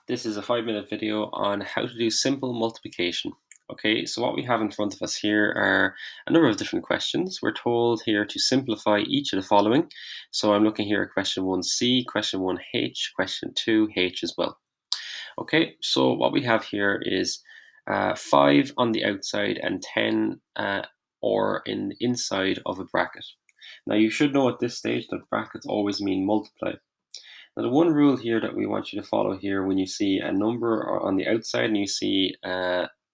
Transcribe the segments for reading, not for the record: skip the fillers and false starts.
This is a 5-minute video on how to do simple multiplication. Okay, so what we have in front of us here are a number of different questions. We're told here to simplify each of the following. So I'm looking here at question 1C, question 1H, question 2H as well. Okay, so what we have here is 5 on the outside and 10 or in the inside of a bracket. Now you should know at this stage that brackets always mean multiply. Now, the one rule here that we want you to follow here when you see a number on the outside and you see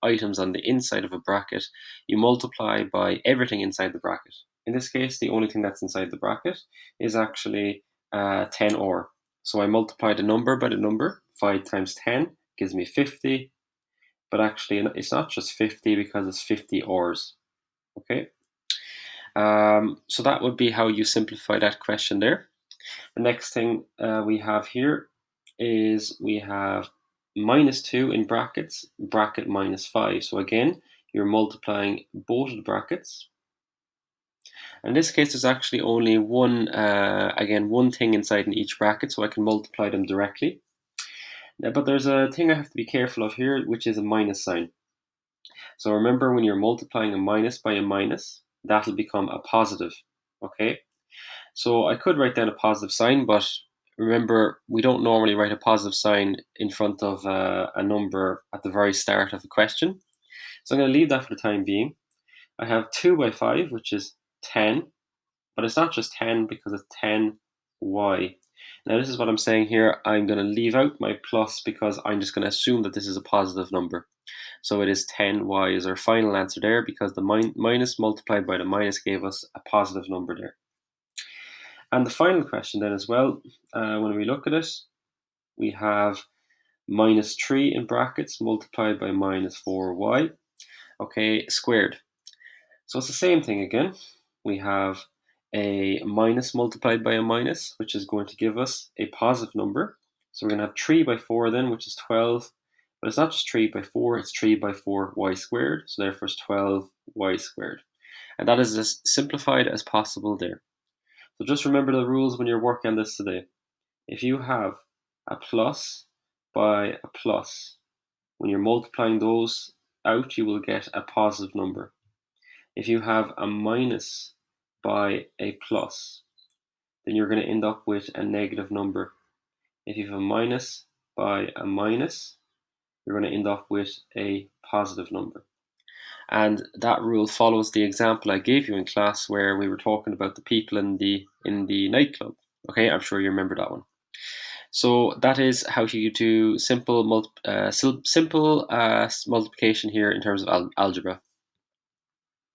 items on the inside of a bracket, you multiply by everything inside the bracket. In this case, the only thing that's inside the bracket is actually 10 or. So I multiply the number by the number. 5 times 10 gives me 50, but actually it's not just 50 because it's 50 ors. Okay, so that would be how you simplify that question there. The next thing we have here is we have minus 2 in brackets, bracket minus 5. So again, you're multiplying both of the brackets. In this case, there's actually only one thing inside in each bracket, so I can multiply them directly. But there's a thing I have to be careful of here, which is a minus sign. So remember, when you're multiplying a minus by a minus, that'll become a positive, okay? So I could write down a positive sign, but remember, we don't normally write a positive sign in front of a number at the very start of a question. So I'm going to leave that for the time being. I have 2 by 5, which is 10, but it's not just 10 because it's 10y. Now this is what I'm saying here. I'm going to leave out my plus because I'm just going to assume that this is a positive number. So it is 10y is our final answer there because the minus multiplied by the minus gave us a positive number there. And the final question then as well, when we look at it, we have minus 3 in brackets multiplied by minus 4y, okay, squared. So it's the same thing again. We have a minus multiplied by a minus, which is going to give us a positive number. So we're going to have 3 by 4 then, which is 12. But it's not just 3 by 4, it's 3 by 4y squared. So therefore it's 12y squared. And that is as simplified as possible there. So just remember the rules when you're working on this today. If you have a plus by a plus, when you're multiplying those out, you will get a positive number. If you have a minus by a plus, then you're going to end up with a negative number. If you have a minus by a minus, you're going to end up with a positive number. And that rule follows the example I gave you in class where we were talking about the people in the nightclub. Okay, I'm sure you remember that one. So that is how you do simple multiplication here in terms of algebra.